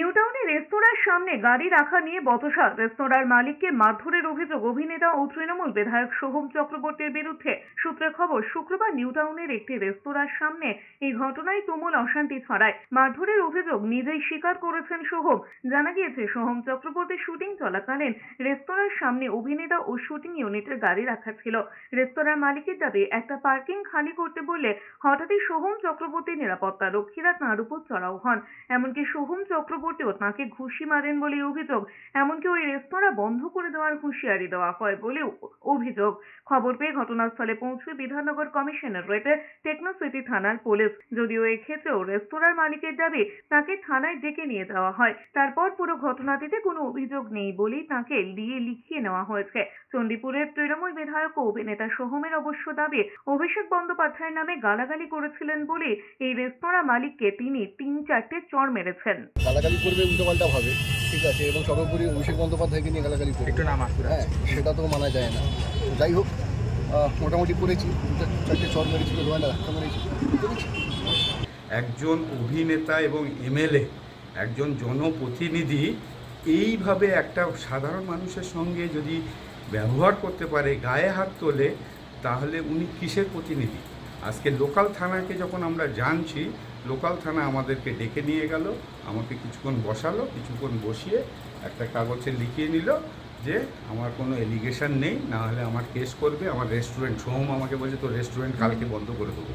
New টাউনে রেস্তোরাঁর সামনে গাড়ি রাখা নিয়ে বচসা। রেস্তোরাঁর মালিককে মারধরের অভিযোগ অভিনেতা ও তৃণমূল বিধায়ক সোহম চক্রবর্তীর বিরুদ্ধে। সূত্রে খবর, শুক্রবার নিউ টাউনের একটি রেস্তোরাঁর সামনে এই ঘটনায় তুমুল অশান্তি ছড়ায়। মারধরের অভিযোগ নিজেই স্বীকার করেছেন সোহম। জানা গিয়েছে, সোহম চক্রবর্তীর শুটিং চলাকালীন রেস্তোরাঁর সামনে অভিনেতা ও শুটিং ইউনিটের গাড়ি রাখা ছিল। রেস্তোরাঁর মালিকের দাবি, একটা পার্কিং খালি করতে বললে হঠাৎই সোহম চক্রবর্তীর নিরাপত্তা রক্ষীরা তাঁর উপর চড়াও হন। এমনকি সোহম চক্রবর্তীও তাঁকে ঘুষি মারেন বলে অভিযোগ। এমনকি ওই রেস্তোরাঁ বন্ধ করে দেওয়ার হুঁশিয়ারি দেওয়া হয় বলেও অভিযোগ। খবর পেয়ে ঘটনাস্থলে পৌঁছে বিধাননগর কমিশনারেট টেকনোসিটি থানার পুলিশ। যদিও এক্ষেত্রেও রেস্তোরাঁর মালিকের দাবি, তাকে থানায় ডেকে নিয়ে যাওয়া হয়। তারপর পুরো ঘটনাটিতে কোনো অভিযোগ নেই বলেই তাঁকে লিখিয়ে নেওয়া হয়েছে। চণ্ডীপুরের তৃণমূল বিধায়ক ও অভিনেতা সোহমের অবশ্য দাবি, অভিষেক বন্দ্যোপাধ্যায়ের নামে গালাগালি করেছিলেন বলে এই রেস্তোরাঁ মালিককে তিনি ৩-৪টে চড় মেরেছেন। গালাগালি করবে উল্টোপাল্টা ভাবে, ঠিক আছে, এবং সর্বোপরি অভিষেক বন্দ্যোপাধ্যায়কে নিয়ে গালাগালি করবে, একটু নাম আসবে, হ্যাঁ, সেটা তো মানা যায় না। যাই হোক, মোটামুটি করেছি, 2-4টে চড় মেরেছি, দোকানটা ধাক্কা মেরেছি। একজন অভিনেতা এবং এমএলএ, একজন জনপ্রতিনিধি এইভাবে একটা সাধারণ মানুষের সঙ্গে যদি ব্যবহার করতে পারে, গায়ে হাত তোলে, তাহলে উনি কিসের প্রতিনিধি? আজকে লোকাল থানাকে যখন আমরা জানছি, লোকাল থানা আমাদেরকে ডেকে নিয়ে গেল, আমাকে কিছুক্ষণ বসালো, কিছুক্ষণ বসিয়ে একটা কাগজে লিখিয়ে নিল যে আমার কোনো এলিগেশন নেই, না হলে আমার কেস করবে। আমার রেস্টুরেন্ট, সোহম আমাকে বলছে, তো রেস্টুরেন্ট কালকে বন্ধ করে দেবো।